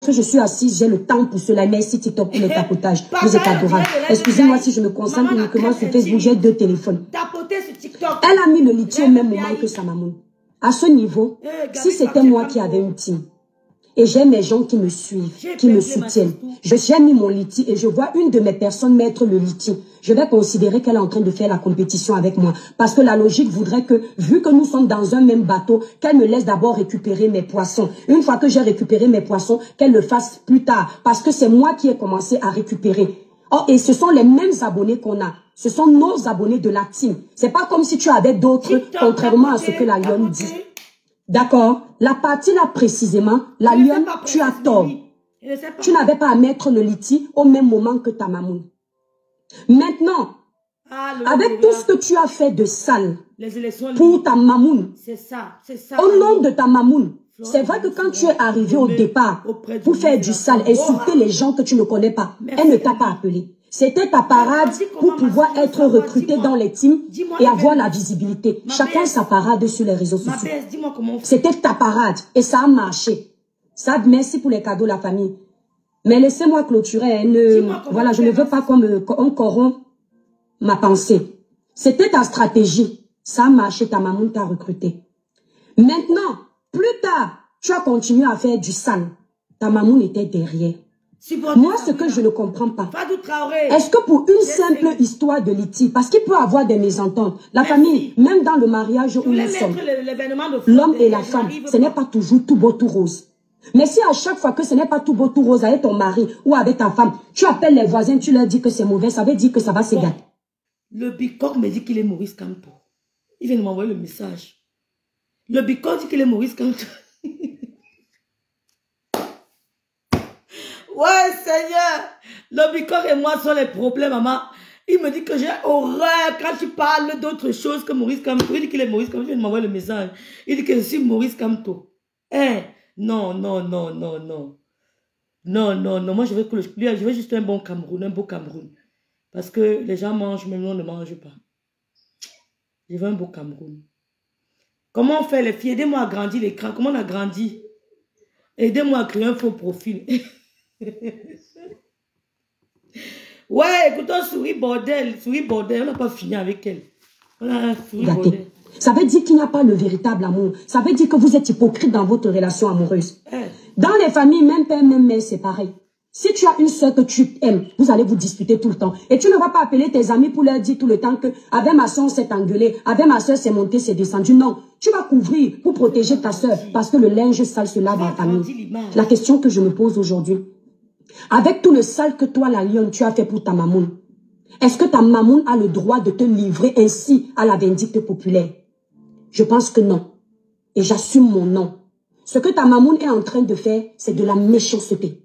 que je suis assise, j'ai le temps pour cela. Merci TikTok pour les tapotages. Vous êtes adorable. Excusez-moi si je me concentre uniquement sur Facebook, j'ai 2 téléphones. Elle a mis le lithium au même moment que sa maman. À ce niveau, si c'était moi qui avais une team, et j'ai mes gens qui me suivent, qui me soutiennent, j'ai mis mon lithium et je vois une de mes personnes mettre le lithium, je vais considérer qu'elle est en train de faire la compétition avec moi. Parce que la logique voudrait que, vu que nous sommes dans un même bateau, qu'elle me laisse d'abord récupérer mes poissons. Une fois que j'ai récupéré mes poissons, qu'elle le fasse plus tard. Parce que c'est moi qui ai commencé à récupérer. Oh, et ce sont les mêmes abonnés qu'on a. Ce sont nos abonnés de la team. C'est pas comme si tu avais d'autres, contrairement à ce que la Lionne dit. D'accord? La partie là précisément, la Lionne, tu as tort. Tu n'avais pas à mettre le lithium au même moment que ta maman. Maintenant, avec tout ce que tu as fait de sale pour ta mamoun, au nom de ta mamoun, c'est vrai que quand tu es arrivé au départ pour faire du sale, insulter les gens que tu ne connais pas, elle ne t'a pas appelé. C'était ta parade pour pouvoir être recruté dans les teams et avoir la visibilité. Chacun sa parade sur les réseaux sociaux. C'était ta parade et ça a marché. Ça, merci pour les cadeaux, la famille. Mais laissez-moi clôturer. Voilà, je ne veux pas qu'on corrompt ma pensée. C'était ta stratégie. Ça a marché, ta maman t'a recruté. Maintenant, plus tard, tu as continué à faire du sale. Ta maman était derrière. Moi, ce que je ne comprends pas, est-ce que pour une simple histoire de litige, parce qu'il peut avoir des mésententes, la famille, même dans le mariage où nous sommes, l'homme et la femme, ce n'est pas toujours tout beau, tout rose. Mais si à chaque fois que ce n'est pas tout beau, tout rose avec ton mari ou avec ta femme, tu appelles les voisins, tu leur dis que c'est mauvais, ça veut dire que ça va s'égaler. Le Bicoq me dit qu'il est Maurice Kamto. Il vient de m'envoyer le message. Le Bicoq dit qu'il est Maurice Kamto. Ouais, Seigneur. Le Bicoq et moi sont les problèmes, maman. Il me dit que j'ai horreur quand tu parles d'autre chose que Maurice Kamto. Il dit qu'il est Maurice Kamto. Il vient de m'envoyer le message. Il dit que je suis Maurice Kamto. Non. Non. Moi, je veux juste un bon Cameroun, un beau Cameroun. Parce que les gens mangent, mais nous, on ne mange pas. Je veux un beau Cameroun. Comment on fait les filles? Aidez-moi à grandir l'écran. Comment on a grandi? Aidez-moi à créer un faux profil. Ouais, écoutons, souris bordel. On n'a pas fini avec elle. Voilà, souris bordel. Ça veut dire qu'il n'y a pas le véritable amour. Ça veut dire que vous êtes hypocrite dans votre relation amoureuse. Dans les familles, même père, même mère, c'est pareil. Si tu as une soeur que tu aimes, vous allez vous disputer tout le temps. Et tu ne vas pas appeler tes amis pour leur dire tout le temps que avec ma soeur, on s'est engueulé, avec ma soeur, c'est monté, c'est descendu. Non, tu vas couvrir pour protéger ta soeur parce que le linge sale se lave en famille. La question que je me pose aujourd'hui, avec tout le sale que toi, la lionne, tu as fait pour ta maman, est-ce que ta maman a le droit de te livrer ainsi à la vindicte populaire? Je pense que non. Et j'assume mon nom. Ce que ta maman est en train de faire, c'est de la méchanceté.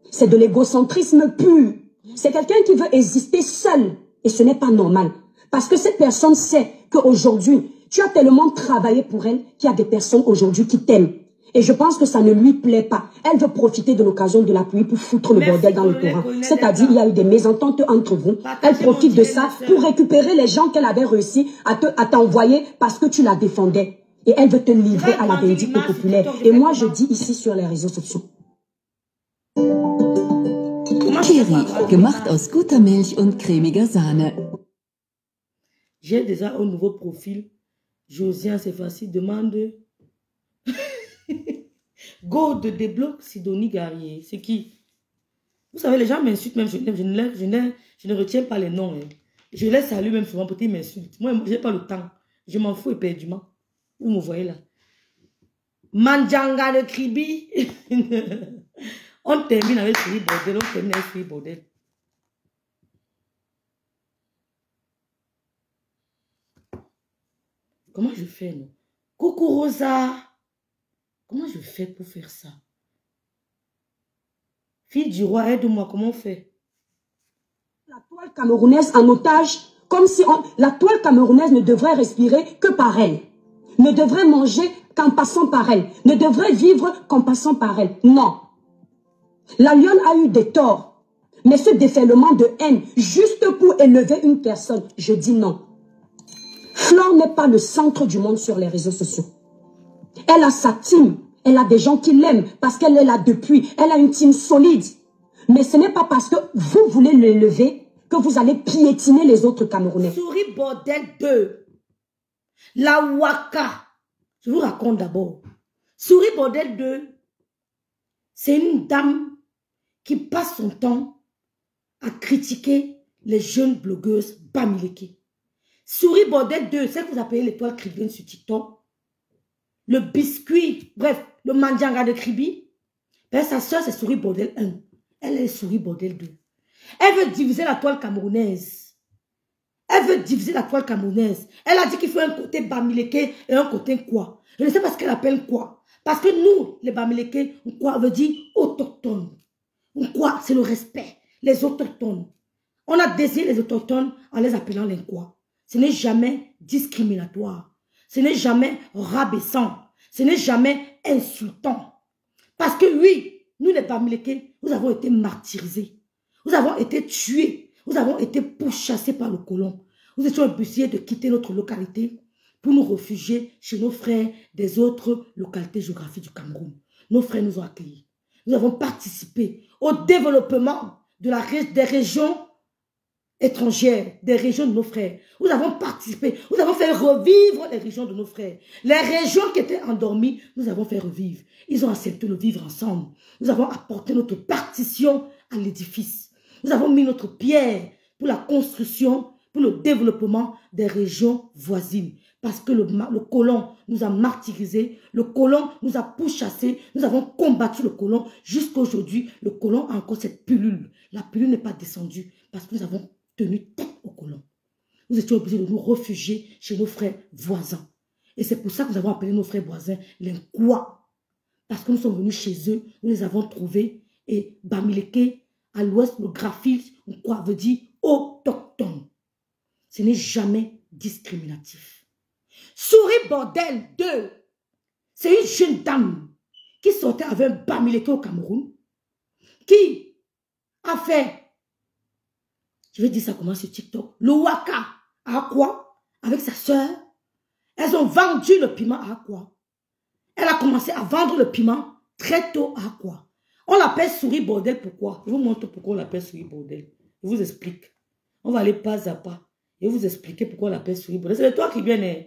C'est de l'égocentrisme pur. C'est quelqu'un qui veut exister seul. Et ce n'est pas normal. Parce que cette personne sait qu'aujourd'hui, tu as tellement travaillé pour elle qu'il y a des personnes aujourd'hui qui t'aiment. Et je pense que ça ne lui plaît pas. Elle veut profiter de l'occasion de la pluie pour foutre le bordel dans le courant. C'est-à-dire, il y a eu des mésententes entre vous. Elle profite de ça pour récupérer les gens qu'elle avait réussi à t'envoyer parce que tu la défendais. Et elle veut te livrer à la vindicte populaire. Et moi, je dis ici sur les réseaux sociaux. Kiri, gemacht aus guter Milch und cremiger Sahne. J'ai déjà un nouveau profil. Josiane, c'est facile. Demande. Go de débloque Sidonie Garrier. C'est qui? Vous savez, les gens m'insultent même. Je ne retiens pas les noms. Hein. Je les salue même souvent pour qu'ils m'insultent. Moi, je n'ai pas le temps. Je m'en fous éperdument. Vous me voyez là. Mandjanga de Kribi. On termine avec Souris Bordel. On termine avec Souris Bordel. Comment je fais, non? Coucou Rosa. Comment je fais pour faire ça? Fille du roi, aide-moi. Comment on fait? La toile camerounaise en otage, comme si la toile camerounaise ne devrait respirer que par elle. Ne devrait manger qu'en passant par elle. Ne devrait vivre qu'en passant par elle. Non. La lionne a eu des torts. Mais ce déferlement de haine, juste pour élever une personne, je dis non. Flore n'est pas le centre du monde sur les réseaux sociaux. Elle a sa team. Elle a des gens qui l'aiment parce qu'elle est là depuis. Elle a une team solide. Mais ce n'est pas parce que vous voulez l'élever que vous allez piétiner les autres Camerounais. Souris Bordel 2. La Waka. Je vous raconte d'abord. Souris Bordel 2, c'est une dame qui passe son temps à critiquer les jeunes blogueuses Bamileke. Souris Bordel 2, c'est que vous appelez l'étoile Kribienne sur TikTok. Le biscuit, bref, le mandjanga de Kribi. Ben, sa soeur, c'est Souris Bordel 1. Elle est Souris Bordel 2. Elle veut diviser la toile camerounaise. Elle veut diviser la toile camerounaise. Elle a dit qu'il faut un côté Bamileke et un côté quoi. Je ne sais pas ce qu'elle appelle quoi. Parce que nous, les Bamileke, quoi veut dire autochtone. Quoi, c'est le respect. Les autochtones. On a désigné les autochtones en les appelant les quoi. Ce n'est jamais discriminatoire. Ce n'est jamais rabaissant. Ce n'est jamais insultant. Parce que oui, nous les Bamileke, nous avons été martyrisés. Nous avons été tués. Nous avons été pourchassés par le colon. Nous étions obligés de quitter notre localité pour nous réfugier chez nos frères des autres localités géographiques du Cameroun. Nos frères nous ont accueillis. Nous avons participé au développement des régions étrangères, des régions de nos frères. Nous avons participé, nous avons fait revivre les régions de nos frères. Les régions qui étaient endormies, nous avons fait revivre. Ils ont accepté de vivre ensemble. Nous avons apporté notre partition à l'édifice. Nous avons mis notre pierre pour la construction, pour le développement des régions voisines. Parce que le colon nous a martyrisés, le colon nous a pourchassés, nous avons combattu le colon. Jusqu'à aujourd'hui, le colon a encore cette pilule. La pilule n'est pas descendue parce que nous avons tenu tête au colon. Nous étions obligés de nous réfugier chez nos frères voisins. Et c'est pour ça que nous avons appelé nos frères voisins les Nkwa. Parce que nous sommes venus chez eux, nous les avons trouvés. Et Bamileke, à l'ouest, le graphite, Nkwa veut dire autochtone. Ce n'est jamais discriminatif. Souris Bordel 2, c'est une jeune dame qui sortait avec un Bamileke au Cameroun, qui a fait, je vais dire ça comment sur TikTok, le Waka à Akwa, avec sa soeur. Elles ont vendu le piment à Akwa. Elle a commencé à vendre le piment très tôt à Akwa. On l'appelle Souris Bordel, pourquoi? Je vous montre pourquoi on l'appelle Souris Bordel. Je vous explique. On va aller pas à pas. Et vous expliquer pourquoi on l'appelle Souris Bordel. C'est toi qui viens.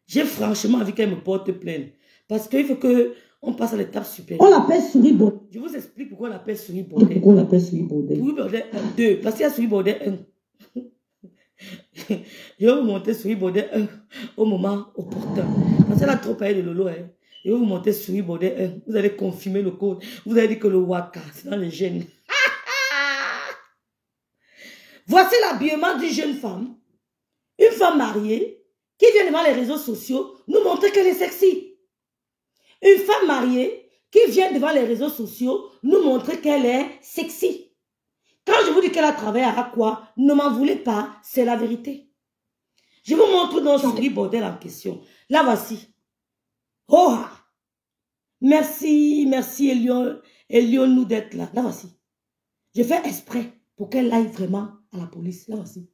J'ai franchement envie qu'elle me porte plainte. Parce qu'il faut qu'on passe à l'étape supérieure. On l'appelle Souris Bordel. Je vous explique pourquoi on l'appelle Souris Bordel. Pourquoi on l'appelle Souris Bordel? Souris Bordel 2. Parce qu'il y a Souris Bordel 1. Je vais vous montrer Souris Bordel 1 au moment opportun. Parce qu'elle a trop parlé de Lolo. Hein. Je vais vous montrer Souris Bordel 1. Vous allez confirmer le code. Vous allez dire que le Waka, c'est dans les gènes. Voici l'habillement d'une jeune femme. Une femme mariée qui vient devant les réseaux sociaux nous montrer qu'elle est sexy. Une femme mariée qui vient devant les réseaux sociaux nous montrer qu'elle est sexy. Quand je vous dis qu'elle a travaillé à Akwa, ne m'en voulez pas, c'est la vérité. Je vous montre nos Souris Bordel en question. Là, voici. Oh! Merci, merci Elion nous d'être là. Là, voici. Je fais exprès pour qu'elle aille vraiment à la police. Là, voici.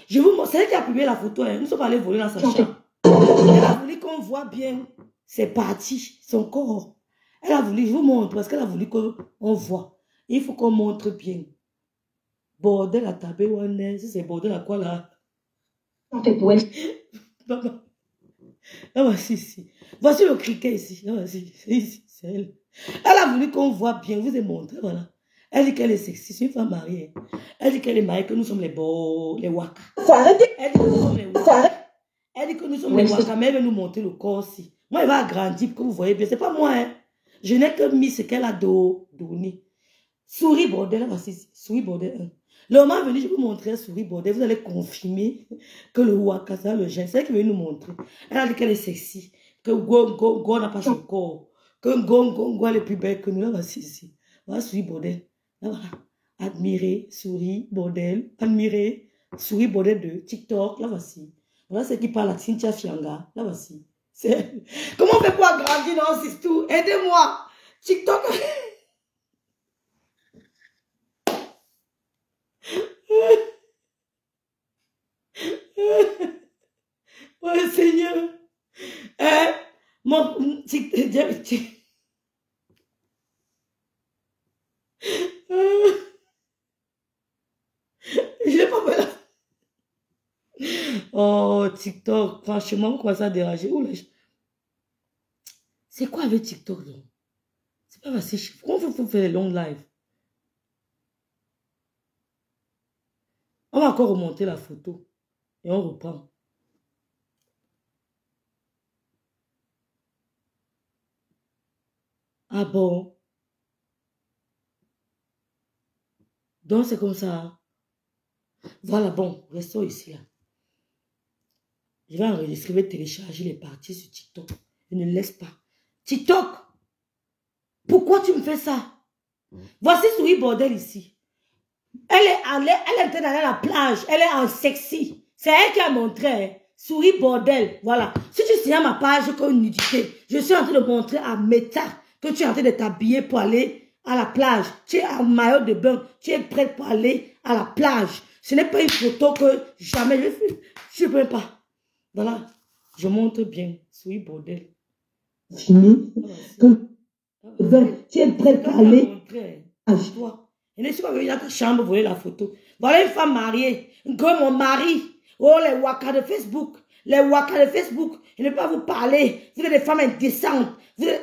Je vous montre. C'est elle qui a publié la photo. Hein. Nous sommes allés voler dans sa chambre. Elle a voulu qu'on voit bien ses parties, son corps. Elle a voulu, je vous montre, parce qu'elle a voulu qu'on voit. Il faut qu'on montre bien. Bordel à taper, c'est bordel à quoi là? Là, voici ici. Voici le criquet ici. Là, voici. Ici, c'est elle. Elle a voulu qu'on voit bien. Je vous ai montré, voilà. Elle dit qu'elle est sexy. C'est une femme mariée. Elle dit qu'elle est mariée, que nous sommes les Waka. Elle dit que nous sommes les Waka. Elle dit que nous sommes les Waka, mais elle veut nous montrer le corps aussi. Moi, elle va agrandir pour que vous voyez bien. C'est pas moi, hein. Je n'ai que mis ce qu'elle a donné. Souris Bordel, voici. Souris Bordel 1. Le moment venu, je vais vous montrer Souris Bordel. Vous allez confirmer que le Waka, c'est le gène. C'est elle qui veut nous montrer. Elle a dit qu'elle est sexy. Que Go n'a pas son corps. Que Go elle est plus belle que nous. Là, voici ici. Voilà Souris Bordel. Là, voilà. Admirer, Souris Bordel. Admirer, Souris Bordel 2. TikTok, là, voici. Voilà ce qui parle à Cynthia Fianga. Là, voici. Comment on fait pour agrandir dans ce tout? Aidez-moi. TikTok. Ouais, Seigneur. Dieu me tient. Je n'ai pas peur. Oh, TikTok, franchement, quoi ça déranger? C'est quoi avec TikTok, donc? C'est pas facile. Pourquoi il faut faire les longs lives? On va encore remonter la photo. Et on reprend. Ah bon? Donc c'est comme ça. Voilà, bon, restons ici là. Je vais enregistrer, je vais télécharger les parties sur TikTok. Je ne laisse pas. TikTok! Pourquoi tu me fais ça? Voici Souris Bordel ici. Elle est en train d'aller à la plage. Elle est en sexy. C'est elle qui a montré. Hein. Souris Bordel. Voilà. Si tu signes ma page comme nudité, je suis en train de montrer à Meta que tu es en train de t'habiller pour aller à la plage. Tu es en maillot de bain. Tu es prête pour aller à la plage. Ce n'est pas une photo que jamais je ne peux pas. Voilà. Je montre bien. Souris Bordel. Fini. Tu es prête pour aller à toi. Je ne suis pas venue dans ta chambre voler la photo. Voilà une femme mariée. Que mon mari. Oh, les wakas de Facebook. Les wakas de Facebook. Je ne peux pas vous parler. Vous êtes des femmes indécentes.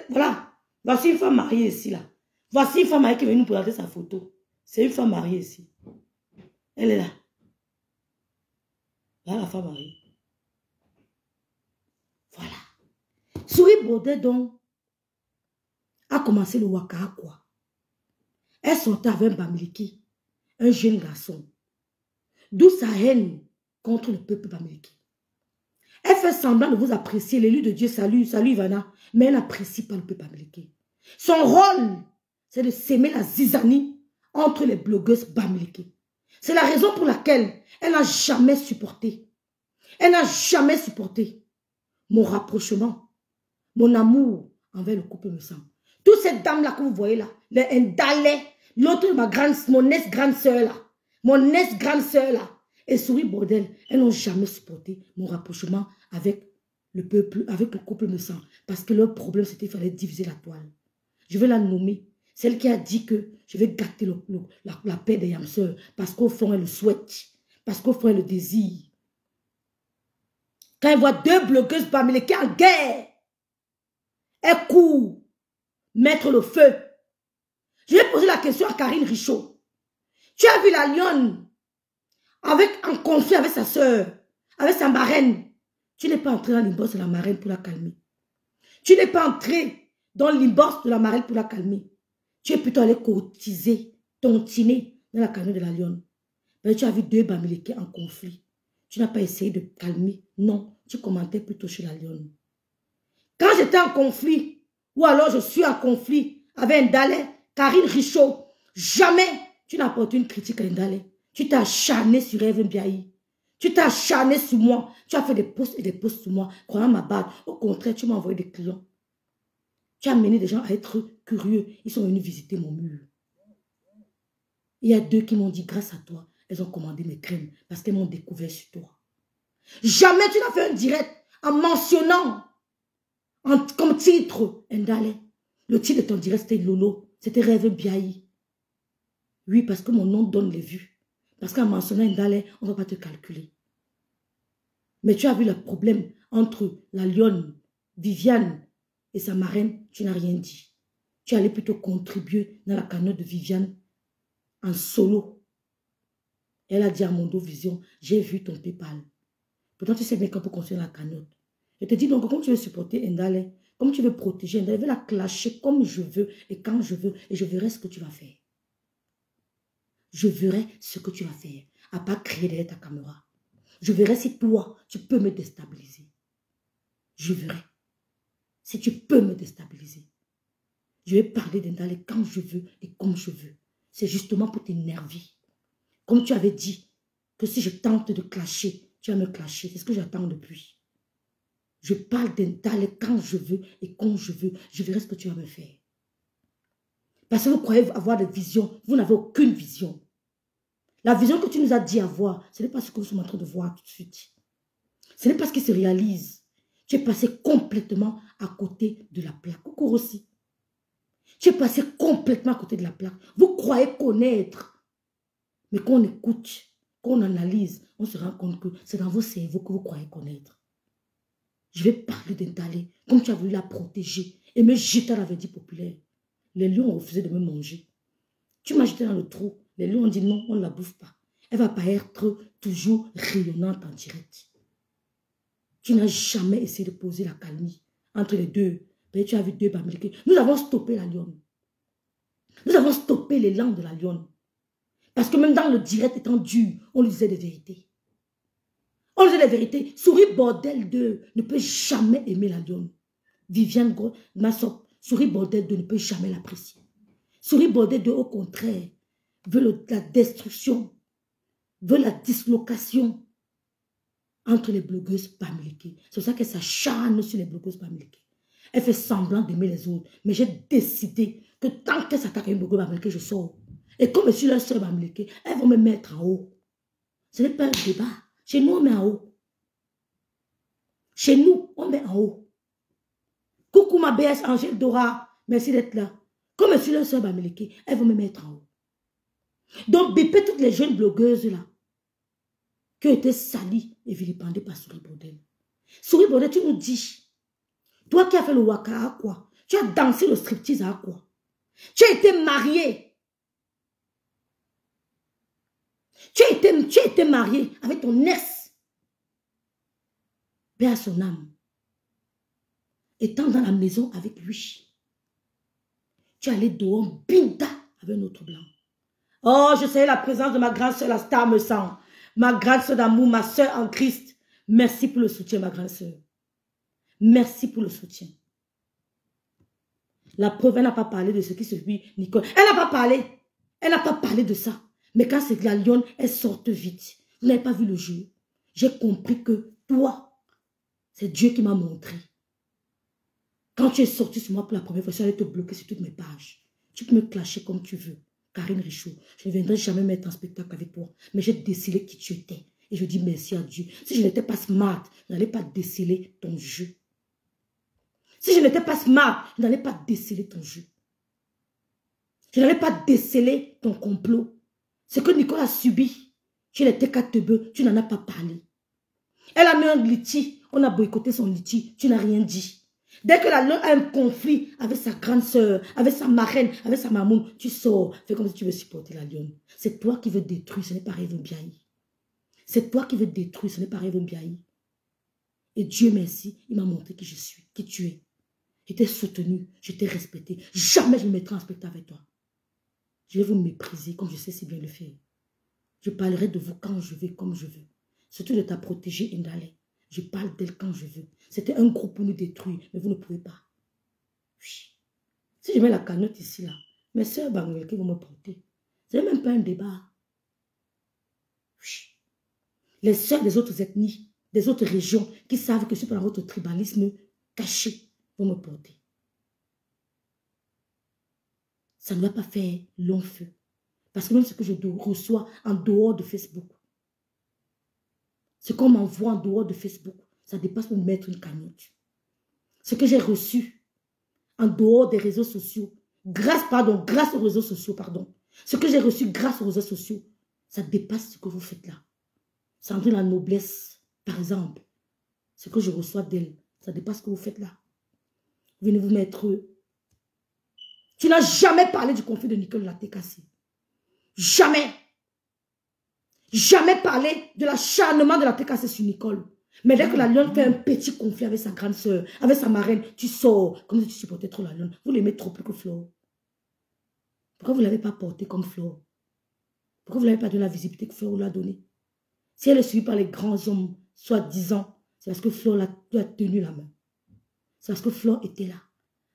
Voilà. Voici une femme mariée ici, là. Voici une femme mariée qui est venue nous présenter sa photo. C'est une femme mariée ici. Elle est là. Voilà la femme mariée. Voilà. Souris Bordel, donc, a commencé le waka à quoi? Elle sortait avec un Bamileke, un jeune garçon. D'où sa haine contre le peuple Bamileke. Elle fait semblant de vous apprécier, l'élu de Dieu, salut Ivana, mais elle n'apprécie pas le peuple Bamileke. Son rôle, c'est de s'aimer la zizanie entre les blogueuses Bamileke. C'est la raison pour laquelle elle n'a jamais supporté. Elle n'a jamais supporté mon rapprochement, mon amour envers le couple me semble. Toutes ces dames-là que vous voyez là, les Ndalais, l'autre, mon ex-grande sœur là, mon ex-grande sœur là, et Souris Bordel, elles n'ont jamais supporté mon rapprochement avec le peuple, avec le couple me semble. Parce que leur problème, c'était qu'il fallait diviser la toile. Je vais la nommer. Celle qui a dit que je vais gâter la paix des yamseurs. Parce qu'au fond, elle le souhaite. Parce qu'au fond, elle le désire. Quand elle voit deux blogueuses Bamileke en guerre, elle court mettre le feu. Je vais poser la question à Karine Richaud. Tu as vu la lionne en conflit avec sa soeur, avec sa marraine. Tu n'es pas entré dans l'inbox de la marraine pour la calmer. Tu n'es pas entré dans l'inbox de la marraine pour la calmer. Tu es plutôt allé courtiser, tontiner dans la canoë de la lionne. Mais tu as vu deux Bamileke en conflit. Tu n'as pas essayé de calmer. Non, tu commentais plutôt chez la lionne. Quand j'étais en conflit, ou alors je suis en conflit avec Ndalais, Karine Richaud, jamais tu n'as apporté une critique à Ndalais. Tu t'es acharné sur Eve Mbiaye. Tu t'es acharné sur moi. Tu as fait des posts et des posts sur moi, croyant ma barre. Au contraire, tu m'as envoyé des clients. Tu as amené des gens à être curieux. Ils sont venus visiter mon mur. Il y a deux qui m'ont dit, grâce à toi, elles ont commandé mes crèmes parce qu'elles m'ont découvert sur toi. Jamais tu n'as fait un direct en mentionnant comme titre Ndalais. Le titre de ton direct, c'était Lolo. C'était Rêve Mbiaye. Oui, parce que mon nom donne les vues. Parce qu'en mentionnant Ndalais, on ne va pas te calculer. Mais tu as vu le problème entre la lionne, Viviane et sa marraine, tu n'as rien dit. Tu allais plutôt contribuer dans la canoë de Viviane en solo. Elle a dit à Mondo Vision, j'ai vu ton PayPal. Pourtant, tu sais bien qu'on peut construire la canoë. Je te dis donc, comme tu veux supporter Ndalais, comme tu veux protéger Ndalais, je vais la clasher comme je veux et quand je veux, et je verrai ce que tu vas faire. Je verrai ce que tu vas faire, à part crier derrière ta caméra. Je verrai si toi, tu peux me déstabiliser. Je verrai si tu peux me déstabiliser. Je vais parler d'Ndalais quand je veux et comme je veux. C'est justement pour t'énerver. Comme tu avais dit que si je tente de clasher, tu vas me clasher. C'est ce que j'attends depuis. Je parle d'Ndalais quand je veux et comme je veux. Je verrai ce que tu vas me faire. Parce que vous croyez avoir des visions. Vous n'avez aucune vision. La vision que tu nous as dit avoir, ce n'est pas ce que nous sommes en train de voir tout de suite. Ce n'est pas ce qui se réalise. Tu es passé complètement à côté de la plaque. Coucou aussi. Tu es passé complètement à côté de la plaque. Vous croyez connaître. Mais quand on écoute, quand on analyse, on se rend compte que c'est dans vos cerveaux que vous croyez connaître. Je vais parler d'Indalé, comme tu as voulu la protéger et me jeter à la verdure populaire. Les lions ont refusé de me manger. Tu m'as jeté dans le trou. Les lions ont dit non, on ne la bouffe pas. Elle va pas être toujours rayonnante en direct. Tu n'as jamais essayé de poser la calmie entre les deux. Mais tu as vu deux Bamileke. Nous avons stoppé la lionne. Nous avons stoppé les langues de la lionne. Parce que même dans le direct étant dur, on lui disait des vérités. On lui disait des vérités. Souris Bordel 2 ne peut jamais aimer la lionne. Viviane Massop, Souris Bordel 2 ne peut jamais l'apprécier. Souris Bordel 2, au contraire, veut la destruction, veut la dislocation entre les blogueuses Bamileke. C'est pour ça qu'elle s'acharne sur les blogueuses Bamileke. Elle fait semblant d'aimer les autres. Mais j'ai décidé que tant qu'elle s'attaque à une blogueuse Bamileke, je sors. Et comme je suis leur soeur Bamileke, elles vont me mettre en haut. Ce n'est pas un débat. Chez nous, on met en haut. Chez nous, on met en haut. Coucou ma BS Angèle Dora. Merci d'être là. Comme je suis leur soeur Bamileke, elles vont me mettre en haut. Donc, bipez toutes les jeunes blogueuses là qui ont été salies et vilipendées par Souris Bordel. Souris Bordel, tu nous dis, toi qui as fait le waka à quoi? Tu as dansé le striptease à quoi? Tu as été marié. Tu as été marié avec ton ex. Paix à son âme. Étant dans la maison avec lui. Tu es allé dehors, binda, avec un autre blanc. Oh, je sais la présence de ma grande soeur, la star me sent. Ma grande soeur d'amour, ma soeur en Christ. Merci pour le soutien, ma grande soeur. Merci pour le soutien. La preuve, elle n'a pas parlé de ce qui se vit, Nicole. Elle n'a pas parlé. Elle n'a pas parlé de ça. Mais quand c'est de la lionne, elle sort vite. Vous n'avez pas vu le jeu. J'ai compris que toi, c'est Dieu qui m'a montré. Quand tu es sorti sur moi pour la première fois, je allais te bloquer sur toutes mes pages. Tu peux me clasher comme tu veux. Karine Richaud, je ne viendrai jamais mettre en spectacle avec toi. Mais j'ai décelé qui tu étais. Et je dis merci à Dieu. Si je n'étais pas smart, je n'allais pas déceler ton jeu. Si je n'étais pas smart, je n'allais pas déceler ton jeu. Je n'allais pas déceler ton complot. Ce que Nicole a subi chez les TK, tu n'en as pas parlé. Elle a mis un litige, on a boycotté son litige, tu n'as rien dit. Dès que la lionne a un conflit avec sa grande soeur, avec sa marraine, avec sa mamoune, tu sors, fais comme si tu veux supporter la lionne. C'est toi qui veux détruire, ce n'est pas Rêve Biaï. C'est toi qui veux détruire, ce n'est pas Rêve Biaï. Et Dieu merci, il m'a montré qui je suis, qui tu es. Je t'ai soutenu, je t'ai respecté. Jamais je me mettrai en spectacle avec toi. Je vais vous mépriser comme je sais si bien le faire. Je parlerai de vous quand je veux, comme je veux. Surtout de ta protégée Indalé. Je parle d'elle quand je veux. C'était un groupe pour nous détruire, mais vous ne pouvez pas. Oui. Si je mets la canotte ici, là, mes soeurs Bamileke vont me porter. Ce n'est même pas un débat. Oui. Les soeurs des autres ethnies, des autres régions, qui savent que je suis dans votre tribalisme caché, vont me porter. Ça ne va pas faire long feu. Parce que même ce que je reçois en dehors de Facebook, ce qu'on m'envoie en dehors de Facebook, ça dépasse pour me mettre une cagnotte. Ce que j'ai reçu en dehors des réseaux sociaux, grâce aux réseaux sociaux, ce que j'ai reçu grâce aux réseaux sociaux, ça dépasse ce que vous faites là. Sandrine la noblesse, par exemple, ce que je reçois d'elle, ça dépasse ce que vous faites là. Venez vous mettre... Tu n'as jamais parlé du conflit de Nicole la TKC. Jamais. Jamais parlé de l'acharnement de la TKC sur Nicole. Mais dès que la lionne fait un petit conflit avec sa grande soeur, avec sa marraine, tu sors comme si tu supportais trop la lionne. Vous l'aimez trop plus que Flore. Pourquoi vous ne l'avez pas portée comme Flore? Pourquoi vous ne l'avez pas donné la visibilité que Flore vous l'a donnée? Si elle est suivie par les grands hommes, soi-disant, c'est parce que Flore lui a tenu la main. C'est parce que Flore était là.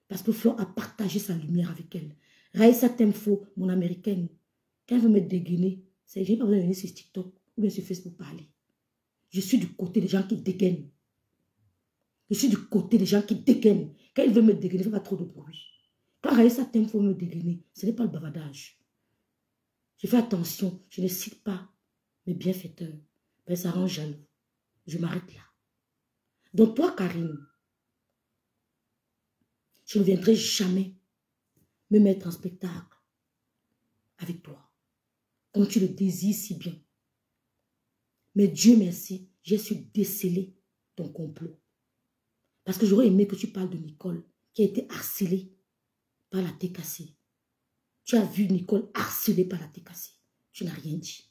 Parce que Flore a partagé sa lumière avec elle. Raïssa Temfo, mon américaine, quand elle veut me dégainer, je n'ai pas besoin de venir sur TikTok ou bien sur Facebook parler. Je suis du côté des gens qui dégainent. Je suis du côté des gens qui dégainent. Quand il veut me dégainer, il ne fait pas trop de bruit. Quand Raïssa Temfo me dégainer, ce n'est pas le bavardage. Je fais attention, je ne cite pas mes bienfaiteurs. Ben, ça rend jaloux. Je m'arrête là. Donc toi, Karine, je ne viendrai jamais me mettre en spectacle avec toi, comme tu le désires si bien. Mais Dieu merci, j'ai su déceler ton complot. Parce que j'aurais aimé que tu parles de Nicole, qui a été harcelée par la TKC. Tu as vu Nicole harcelée par la TKC. Tu n'as rien dit.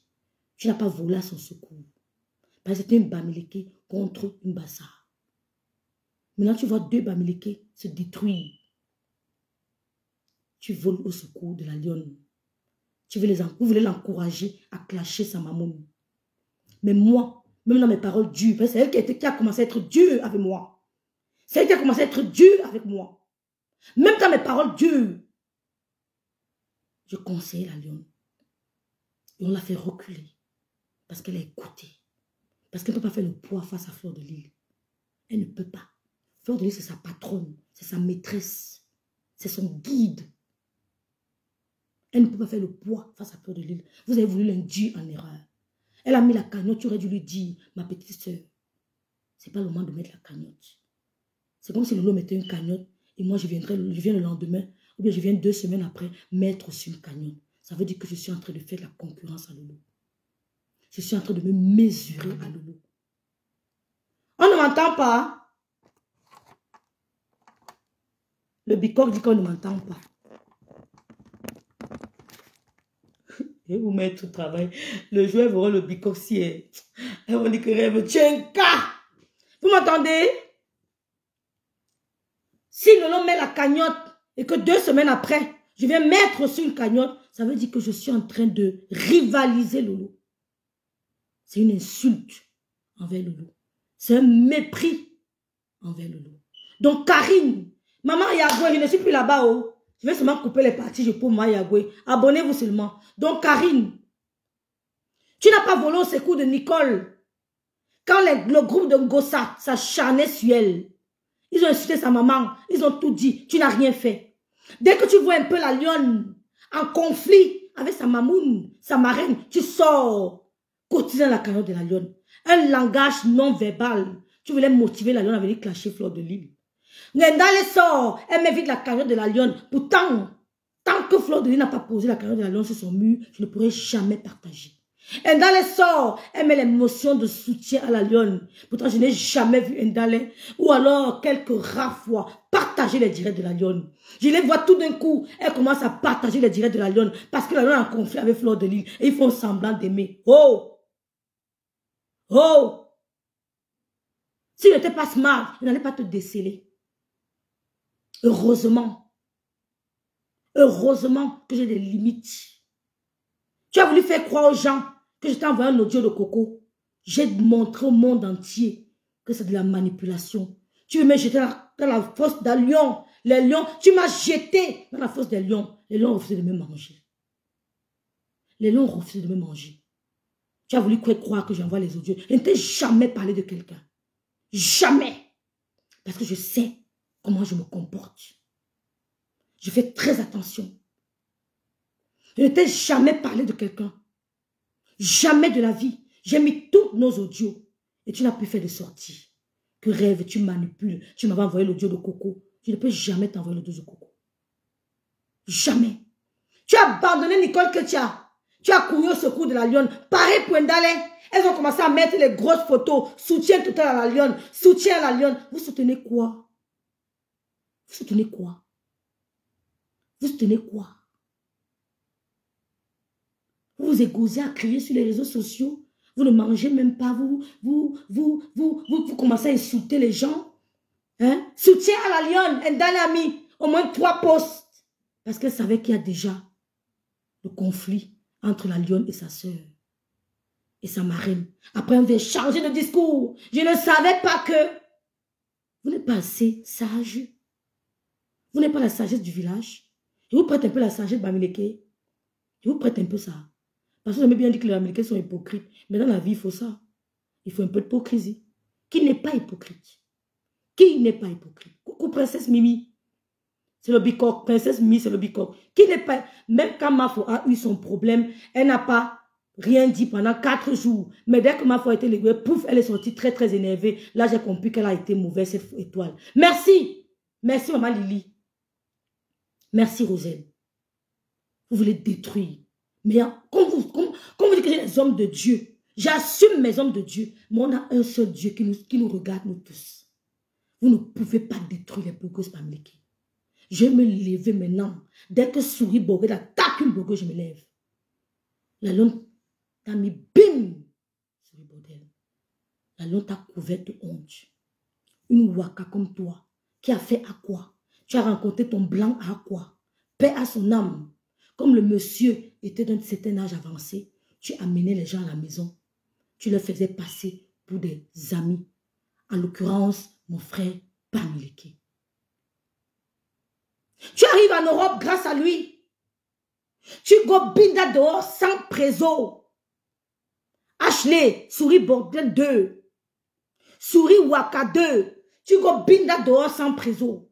Tu n'as pas volé à son secours. Parce que c'était une Bamileke contre une Bassar. Maintenant, tu vois deux Bamileke se détruire. Tu voles au secours de la lionne. Vous voulez l'encourager à clasher sa maman. Mais moi, même dans mes paroles dures, c'est elle qui a commencé à être dure avec moi. C'est elle qui a commencé à être dure avec moi. Même dans mes paroles dures, je conseillais la lionne. Et on l'a fait reculer. Parce qu'elle a écouté. Parce qu'elle ne peut pas faire le poids face à Fleur de Lys. Elle ne peut pas. Fleur de Lys, c'est sa patronne. C'est sa maîtresse. C'est son guide. Elle ne peut pas faire le poids face à Fleur de Lys. Vous avez voulu l'induire en erreur. Elle a mis la cagnotte. Tu aurais dû lui dire, ma petite soeur, ce n'est pas le moment de mettre la cagnotte. C'est comme si Lolo mettait une cagnotte et moi je viens le lendemain ou bien je viens 2 semaines après mettre sur une cagnotte. Ça veut dire que je suis en train de faire la concurrence à Lolo. Je suis en train de me mesurer à Lolo. On ne m'entend pas. Le bicoque dit qu'on ne m'entend pas. Et vous mettre au travail. Le joueur verra le bicoque si elle va dire que rêve. Tiens, vous m'entendez? Si Lolo met la cagnotte et que 2 semaines après, je viens mettre sur une cagnotte, ça veut dire que je suis en train de rivaliser Lolo. C'est une insulte envers Lolo. C'est un mépris envers Lolo. Donc Karine, maman Yagoué, je ne suis plus là-bas. Oh. Je vais seulement couper les parties, je peux maman Yagoué. Abonnez-vous seulement. Donc Karine, tu n'as pas volé au secours de Nicole. Quand le groupe de Ngossa s'acharnait sur elle, ils ont insulté sa maman, ils ont tout dit, tu n'as rien fait. Dès que tu vois un peu la lionne en conflit avec sa mamoune, sa marraine, tu sors, cotisant la cagnotte de la lionne. Un langage non verbal. Tu voulais motiver la lionne à venir clasher Fleur de Lys. Ngendale sort, elle met vite la cagnotte de la lionne. Pourtant, tant que Fleur de Lys n'a pas posé la cagnotte de la lionne sur son mur, je ne pourrai jamais partager. Ndale sort, elle met l'émotion de soutien à la lionne. Pourtant, je n'ai jamais vu Ndale ou alors quelques rares fois partager les directs de la lionne. Je les vois tout d'un coup, elle commence à partager les directs de la lionne parce que la lionne a un conflit avec Fleur de Lys et ils font semblant d'aimer. Oh! Oh! Si tu n'étais pas smart, je n'allais pas te déceler. Heureusement. Heureusement que j'ai des limites. Tu as voulu faire croire aux gens que je t'ai envoyé un audio de Coco. J'ai montré au monde entier que c'est de la manipulation. Tu veux me jeter dans la fosse d'un lion. Les lions, tu m'as jeté dans la fosse des lions. Les lions ont refusé de me manger. Les lions ont refusé de me manger. Tu as voulu croire que j'envoie les audios. Je ne t'ai jamais parlé de quelqu'un. Jamais. Parce que je sais comment je me comporte. Je fais très attention. Je ne t'ai jamais parlé de quelqu'un. Jamais de la vie. J'ai mis tous nos audios. Et tu n'as plus fait de sortie. Que rêve, tu manipules. Tu m'avais envoyé l'audio de Coco. Je ne peux jamais t'envoyer l'audio de Coco. Jamais. Tu as abandonné Nicole que tu as couru au secours de la lionne. Pareil pour Ndale. Elles ont commencé à mettre les grosses photos. Soutien total à la lionne. Soutien à la lionne. Vous soutenez quoi? Vous soutenez quoi? Vous soutenez quoi? Vous vous égosez à crier sur les réseaux sociaux. Vous ne mangez même pas. Vous commencez à insulter les gens. Hein? Soutien à la lionne. Ndale a mis au moins 3 posts. Parce qu'elle savait qu'il y a déjà le conflit entre la lionne et sa sœur. Et sa marraine. Après, on vient changer de discours. Je ne savais pas que vous n'êtes pas assez sage. Vous n'êtes pas la sagesse du village. Je vous prête un peu la sagesse de Bamileke. Je vous prête un peu ça. Parce que j'aime bien dire que les Américains sont hypocrites. Mais dans la vie, il faut ça. Il faut un peu d'hypocrisie. Qui n'est pas hypocrite? Qui n'est pas hypocrite? Coucou, princesse Mimi. C'est le bicoque. Princesse Mimi, c'est le bicoque. Qui n'est pas... Même quand Mafo a eu son problème, elle n'a pas Rien dit pendant 4 jours. Mais dès que ma foi a été léguée, pouf, elle est sortie très, très énervée. Là, j'ai compris qu'elle a été mauvaise, cette étoile. Merci. Merci, maman Lily. Merci, Roselle. Vous voulez détruire. Mais comme vous dites que j'ai les hommes de Dieu, j'assume mes hommes de Dieu. Mais on a un seul Dieu qui nous regarde, nous tous. Vous ne pouvez pas détruire les blogueuses Pamliki. Je vais me lever maintenant. Dès que Souris Borgel attaque une blogueuse, je me lève. La lune t'a mis bim. Souris Borgel. La lune t'a couvert de honte. Une waka comme toi, qui a fait à quoi? Tu as rencontré ton blanc à quoi? Paix à son âme. Comme le monsieur était d'un certain âge avancé, tu amenais les gens à la maison. Tu les faisais passer pour des amis. En l'occurrence, mon frère Pamliki. Tu arrives en Europe grâce à lui. Tu go binda dehors sans préso. Ashley, Souris Borgel 2. Souris Waka 2. Tu go binda dehors sans préso.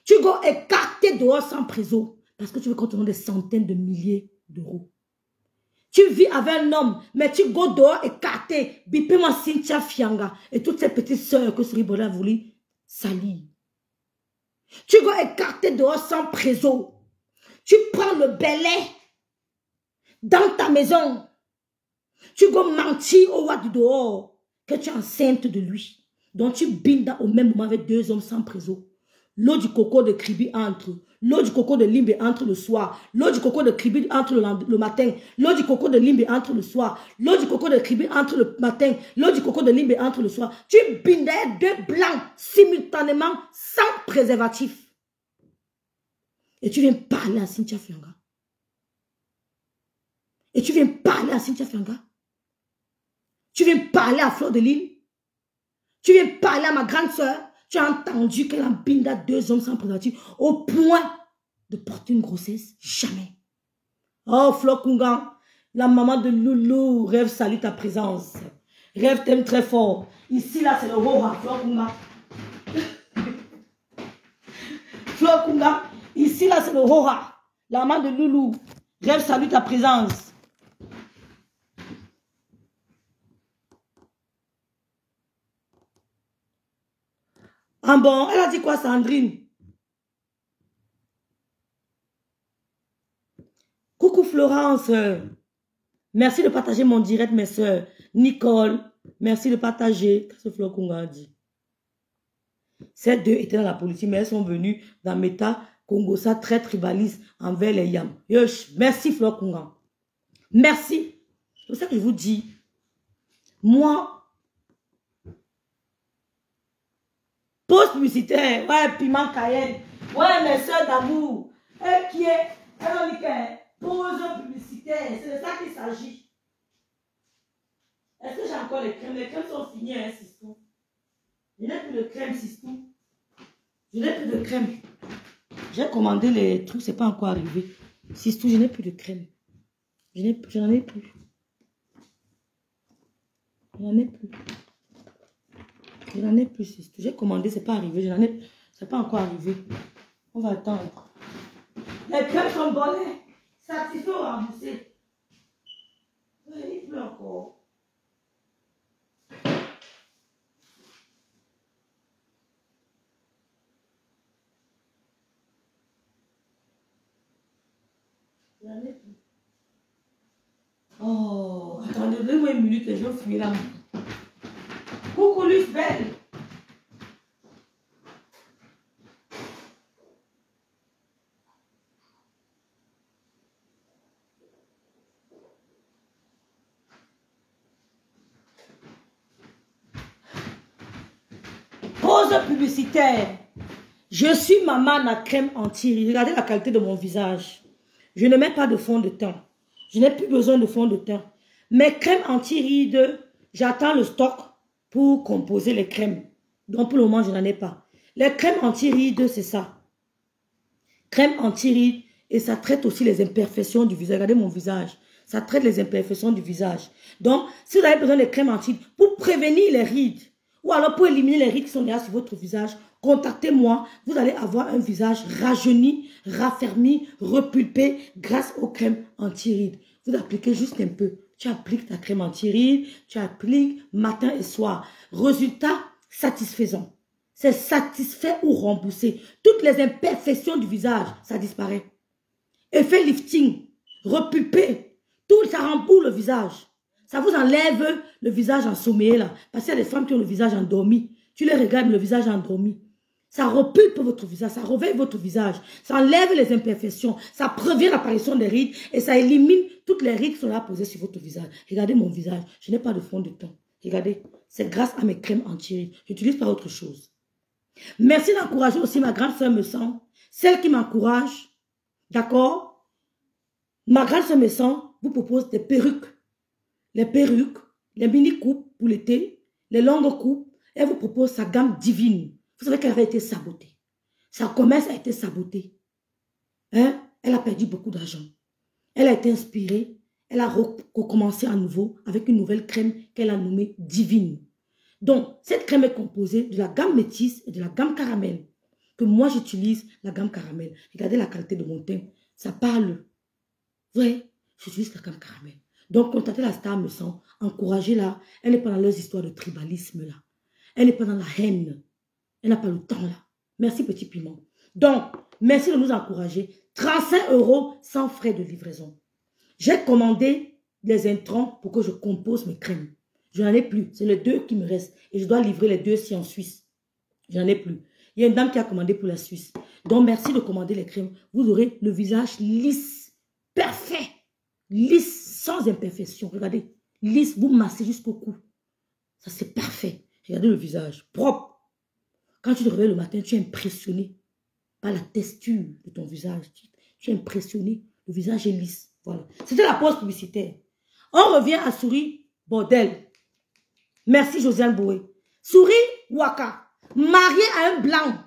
Tu go écarter dehors sans préso. Parce que tu veux qu'on te donne des centaines de milliers d'euros. Tu vis avec un homme, mais tu go dehors écarté. Bipé-moi Cynthia Fianga et toutes ces petites sœurs que Souris Borgel a voulu salir. Tu go écarter dehors sans préso. Tu prends le belai dans ta maison. Tu go mentir au roi du dehors que tu es enceinte de lui. Donc tu bindas au même moment avec 2 hommes sans préso. L'eau du coco de Kribi entre. L'eau du coco de Limbe entre le soir. L'eau du coco de Kribi entre le matin. L'eau du coco de Limbe entre le soir. L'eau du coco de Kribi entre le matin. L'eau du coco de Limbe entre le soir. Tu bindais 2 blancs simultanément sans préservatif. Et tu viens parler à Cynthia Fianga. Et tu viens parler à Cynthia Fianga. Tu viens parler à Fleur de Lille. Tu viens parler à ma grande soeur. Tu as entendu qu'elle a binda 2 hommes sans préservatif au point de porter une grossesse? Jamais. Oh, Fleur Kungan, la maman de Loulou, Rêve salue ta présence. Rêve t'aime très fort. Ici, là, c'est le Rora, Fleur Kungan. Fleur Kungan, ici, là, c'est le Rora. La maman de Loulou, Rêve salue ta présence. Ah bon, elle a dit quoi, Sandrine? Coucou Florence. Merci de partager mon direct, mes soeurs. Nicole, merci de partager. Qu'est-ce que Fleur Kunga a dit? Ces 2 étaient dans la politique, mais elles sont venues dans Meta Congosa très tribaliste envers les Yam. Yosh, merci Fleur Kunga. Merci. C'est pour ça que je vous dis, moi, pause publicitaire, ouais, piment Cayenne, ouais, mes soeurs d'amour, elle qui est, elle a dit que pause publicitaire, c'est de ça qu'il s'agit. Est-ce que j'ai encore les crèmes? Les crèmes sont finies, hein, Sistou. Je n'ai plus de crème, Sistou. Je n'ai plus de crème. J'ai commandé les trucs, c'est pas encore arrivé. Sistou, je n'ai plus de crème. Je n'en ai plus. Je n'en ai plus. Je n'en ai plus, Sistou. J'ai commandé, c'est pas arrivé. C'est pas encore arrivé. On va attendre. Les crèmes sont bonnes. Satisfait ou remboursé? Il pleut encore. Oh, attendez, donnez-moi une minute et je vais finir là. Coucou Luce Belle. Pause publicitaire. Je suis maman à crème anti-rides. Regardez la qualité de mon visage. Je ne mets pas de fond de teint. Je n'ai plus besoin de fond de teint. Mes crèmes anti-rides, j'attends le stock pour composer les crèmes. Donc pour le moment, je n'en ai pas. Les crèmes anti-rides, c'est ça. Crème anti-rides et ça traite aussi les imperfections du visage. Regardez mon visage. Ça traite les imperfections du visage. Donc, si vous avez besoin de crèmes anti-rides pour prévenir les rides ou alors pour éliminer les rides qui sont déjà sur votre visage, contactez-moi. Vous allez avoir un visage rajeuni, raffermi, repulpé grâce aux crèmes anti-rides. vous appliquez juste un peu. Tu appliques ta crème anti-rides, tu appliques matin et soir. Résultat satisfaisant. C'est satisfait ou remboursé. Toutes les imperfections du visage, ça disparaît. Effet lifting, repulpé, tout ça rembourse le visage. Ça vous enlève le visage ensommeillé là. Parce qu'il y a des femmes qui ont le visage endormi. Tu les regardes, le visage endormi. Ça repulpe votre visage, ça réveille votre visage. Ça enlève les imperfections. Ça prévient l'apparition des rides et ça élimine toutes les rides qui sont là posées sur votre visage. Regardez mon visage. Je n'ai pas de fond de teint. Regardez, c'est grâce à mes crèmes anti-rides. Je n'utilise pas autre chose. Merci d'encourager aussi ma grande sœur Messan. Celle qui m'encourage. D'accord? Ma grande sœur Messan vous propose des perruques. Les perruques, les mini-coupes pour l'été, les longues coupes. Elle vous propose sa gamme divine. Vous savez qu'elle avait été sabotée. Sa commerce a été sabotée. Hein? Elle a perdu beaucoup d'argent. Elle a été inspirée. Elle a recommencé à nouveau avec une nouvelle crème qu'elle a nommée Divine. Donc, cette crème est composée de la gamme métisse et de la gamme caramel. Que moi, j'utilise la gamme caramel. Regardez la qualité de mon teint. Ça parle. Ouais, j'utilise la gamme caramel. Donc, contactez la star Messan. Encouragez-la. Elle n'est pas dans leurs histoires de tribalisme là. Elle n'est pas dans la haine. Elle n'a pas le temps là. Merci petit piment. Donc, merci de nous encourager. 35 € sans frais de livraison. J'ai commandé des intrants pour que je compose mes crèmes. Je n'en ai plus. C'est les 2 qui me restent. Et je dois livrer les 2 ci en Suisse. Je n'en ai plus. Il y a une dame qui a commandé pour la Suisse. Donc, merci de commander les crèmes. Vous aurez le visage lisse, parfait. Lisse, sans imperfection. Regardez. Lisse, vous massez jusqu'au cou. Ça, c'est parfait. Regardez le visage. Propre. Quand tu te réveilles le matin, tu es impressionné par la texture de ton visage. Tu es impressionné. Le visage est lisse. Voilà. C'était la pause publicitaire. On revient à Souris Bordel. Merci Josiane Boué. Souris Waka. Mariée à un blanc.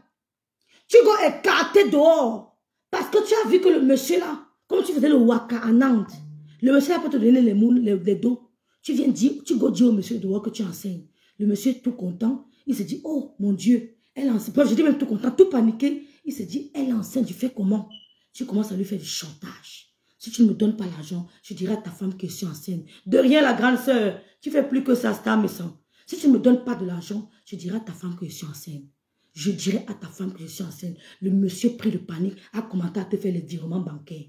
Tu dois écarter dehors. Parce que tu as vu que le monsieur là, comme tu faisais le Waka à Nantes, le monsieur là peut te donner les dos. Tu viens dire, tu go dire au monsieur dehors que tu enseignes. Le monsieur est tout content. Il se dit, oh mon Dieu. Elle enseigne. Je dis même tout content, tout paniqué. Il se dit, elle enseigne, tu fais comment? Tu commences à lui faire du chantage. Si tu ne me donnes pas l'argent, je dirai à ta femme que je suis enceinte. De rien, la grande sœur. Tu fais plus que ça, star Messan. Si tu ne me donnes pas de l'argent, je dirai à ta femme que je suis enceinte. Je dirai à ta femme que je suis enceinte. Le monsieur pris de panique a commencé à te faire les virements bancaires.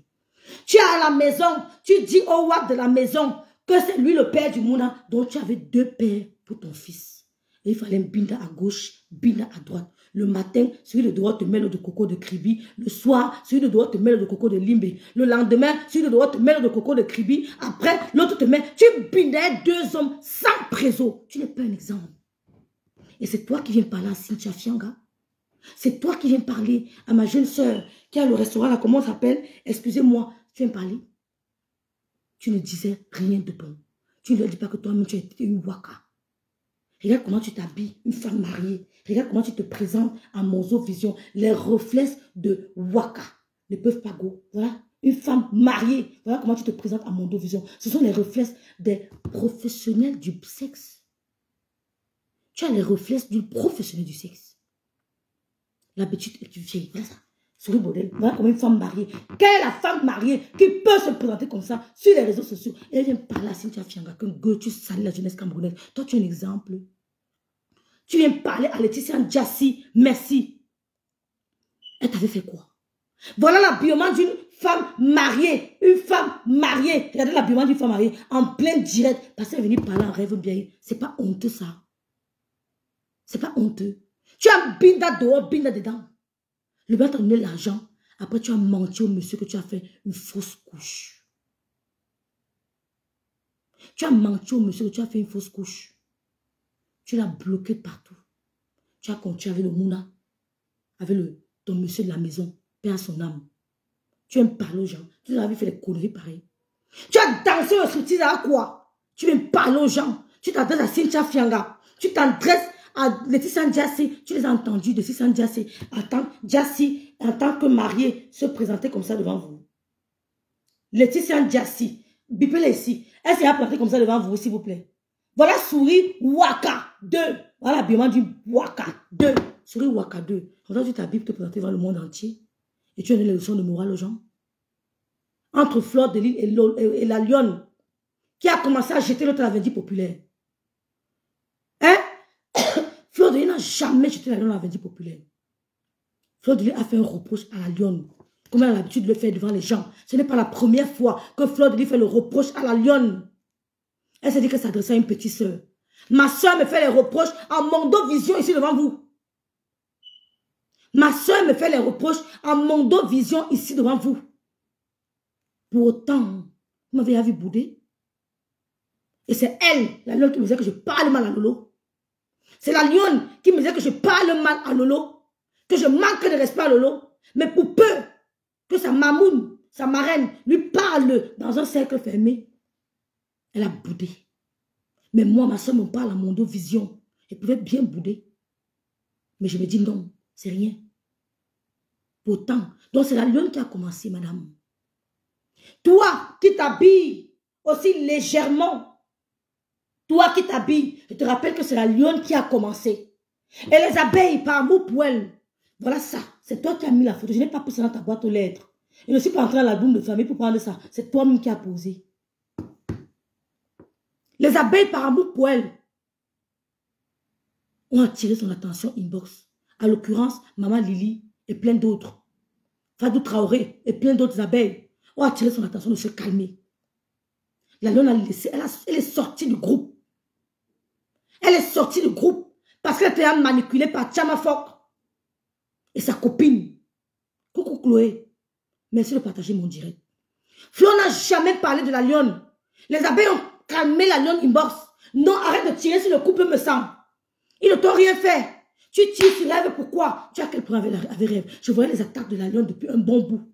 Tu es à la maison, tu dis au wab de la maison que c'est lui le père du Mouna. Donc tu avais 2 pères pour ton fils. Et il fallait un binda à gauche, binda à droite. Le matin, celui de droite te met l'eau de coco de Kribi. Le soir, celui de droite te met l'eau de coco de Limbe. Le lendemain, celui de droite te met l'eau de coco de Kribi. Après, l'autre te met... Tu bindais 2 hommes sans préso. Tu n'es pas un exemple. Et c'est toi qui viens parler à Cynthia Fianga. C'est toi qui viens parler à ma jeune soeur qui a le restaurant là. Comment ça s'appelle? Excusez-moi. Tu viens parler. Tu ne disais rien de bon. Tu ne leur dis pas que toi-même tu es une waka. Regarde comment tu t'habilles, une femme mariée. Regarde comment tu te présentes à Monzo Vision. Les reflets de Waka ne peuvent pas go. Voilà, une femme mariée. Voilà comment tu te présentes à Monzo Vision. Ce sont les reflets des professionnels du sexe. Tu as les reflets du professionnel du sexe. L'habitude est une vieille. Voilà ça. Souris Bordel. Voilà comme une femme mariée. Quelle est la femme mariée qui peut se présenter comme ça sur les réseaux sociaux? Et elle vient parler à Cynthia Fianga que gueule, tu salis la jeunesse camerounaise. Toi, tu es un exemple. Tu viens parler à Laetitia Ndiassi. Merci. Elle t'avait fait quoi? Voilà l'habillement d'une femme mariée. Une femme mariée. Regardez l'habillement d'une femme mariée en plein direct. Parce qu'elle est venue parler en rêve bien. C'est pas honteux ça. C'est pas honteux. Tu as binda dehors, binda dedans. Le gars t'a donné l'argent. Après, tu as menti au monsieur que tu as fait une fausse couche. Tu as menti au monsieur que tu as fait une fausse couche. Tu l'as bloqué partout. Tu as continué avec le Mouna. Avec ton monsieur de la maison. Paix à son âme. Tu aimes parler aux gens. Tu as fait des conneries pareilles. Tu as dansé au striptease à quoi? Tu aimes parler aux gens. Tu t'adresses à Cynthia Fianga. Tu t'adresses à Laetitia Ndiassi. Tu les as entendus de Laetitia Ndiassi. Ndiassi, en tant que mariée, se présenter comme ça devant vous. Laetitia Ndiassi. Bipez-les ici. Elle s'est présentée comme ça devant vous, s'il vous plaît. Voilà Souris Waka 2. Voilà l'habillement du Waka 2. Souris Waka 2. Quand tu t'habilles pour te présenter devant le monde entier. Et tu as donné les leçons de morale aux gens. entre Fleur de Lys et la lionne qui a commencé à jeter l'autre à la Vendée populaire. Hein? Fleur de Lys n'a jamais jeté la lionne à la Vendée populaire. Fleur de Lys a fait un reproche à la lionne. Comme elle a l'habitude de le faire devant les gens. Ce n'est pas la première fois que Fleur de Lys fait le reproche à la lionne. Elle s'est dit qu'elle s'adressait à une petite soeur. Ma soeur me fait les reproches en Mondovision ici devant vous. Ma soeur me fait les reproches en Mondovision ici devant vous. Pour autant, vous m'avez vu bouder. Et c'est elle, la lionne, qui me disait que je parle mal à Lolo. C'est la lionne qui me disait que je parle mal à Lolo. Que je manque de respect à Lolo. Mais pour peu que sa mamoune, sa marraine, lui parle dans un cercle fermé, elle a boudé. Mais moi, ma soeur me parle à Mondovision. Elle pouvait bien bouder. Mais je me dis non, c'est rien. Pourtant, donc c'est la lionne qui a commencé, madame. Toi qui t'habilles aussi légèrement, toi qui t'habilles, je te rappelle que c'est la lionne qui a commencé. Et les abeilles, par amour pour elle, voilà ça. C'est toi qui as mis la photo. Je n'ai pas pris ça dans ta boîte aux lettres. Je ne suis pas entré dans l'album de famille pour prendre ça. C'est toi-même qui as posé. Les abeilles, par amour pour elle, ont attiré son attention inbox. À l'occurrence, Maman Lily et plein d'autres. Fadou Traoré et plein d'autres abeilles ont attiré son attention de se calmer. La lionne a laissé, elle est sortie du groupe. Elle est sortie du groupe parce qu'elle était manipulée par Tchama Fok et sa copine. Coucou Chloé, merci de partager mon direct. Flo n'a jamais parlé de la lionne. Les abeilles ont calmé la lionne inbox. Non, arrête de tirer sur le couple, me semble. Ils ne t'ont rien fait. Tu tires sur rêve, pourquoi? Tu as quel point avec rêve? Je voyais les attaques de la lionne depuis un bon bout.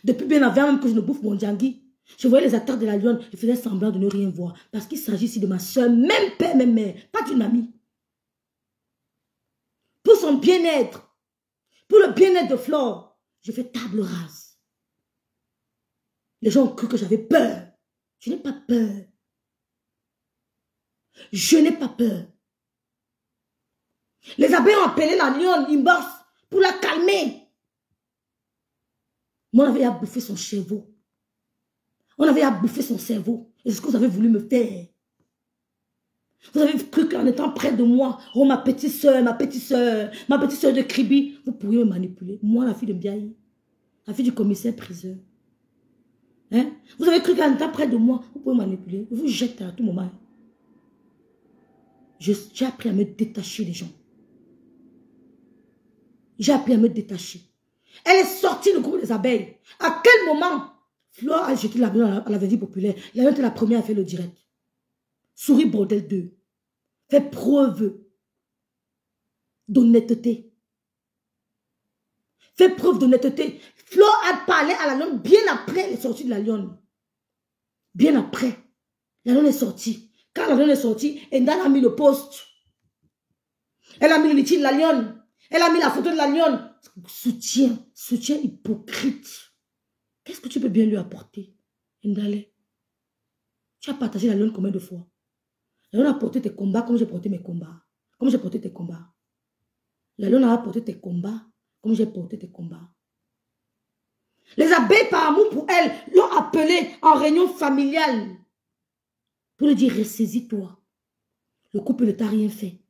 Depuis bien avant même que je ne bouffe mon djangui. Je voyais les attaques de la lionne. Je faisais semblant de ne rien voir. Parce qu'il s'agit ici de ma soeur, même père, même mère. Pas d'une amie. Pour son bien-être. Pour le bien-être de Flore. Je fais table rase. Les gens ont cru que j'avais peur. Je n'ai pas peur. Je n'ai pas peur. Les abeilles ont appelé la lionne inbox pour la calmer. Moi, on avait à bouffer son cerveau. On avait à bouffer son cerveau. Et c'est ce que vous avez voulu me faire. Vous avez cru qu'en étant près de moi, oh ma petite soeur de Kribi, vous pourriez me manipuler. Moi, la fille de Mbiaye, la fille du commissaire priseur. Hein? Vous avez cru qu'en étant près de moi, vous pouvez me manipuler. Je vous jette à tout moment. J'ai appris à me détacher des gens. J'ai appris à me détacher. Elle est sortie du groupe des abeilles. À quel moment Flore a jeté la lionne à la Vendée populaire? La lionne était la première à faire le direct. Souris bordel 2. Fait preuve d'honnêteté. Fait preuve d'honnêteté. Flore a parlé à la lionne bien après elle est sortie de la lionne. Bien après. La lionne est sortie. Quand la lionne est sortie, Endal a mis le post. Elle a mis le litige de la lionne. Elle a mis la photo de la lionne. Soutien hypocrite. Qu'est-ce que tu peux bien lui apporter, Ndale? Tu as partagé la lionne combien de fois? La lionne a porté tes combats comme j'ai porté mes combats. Comme j'ai porté tes combats. La lionne a porté tes combats comme j'ai porté tes combats. Les abeilles, par amour pour elle, l'ont appelée en réunion familiale. Pour lui dire, ressaisis-toi. Le couple ne t'a rien fait.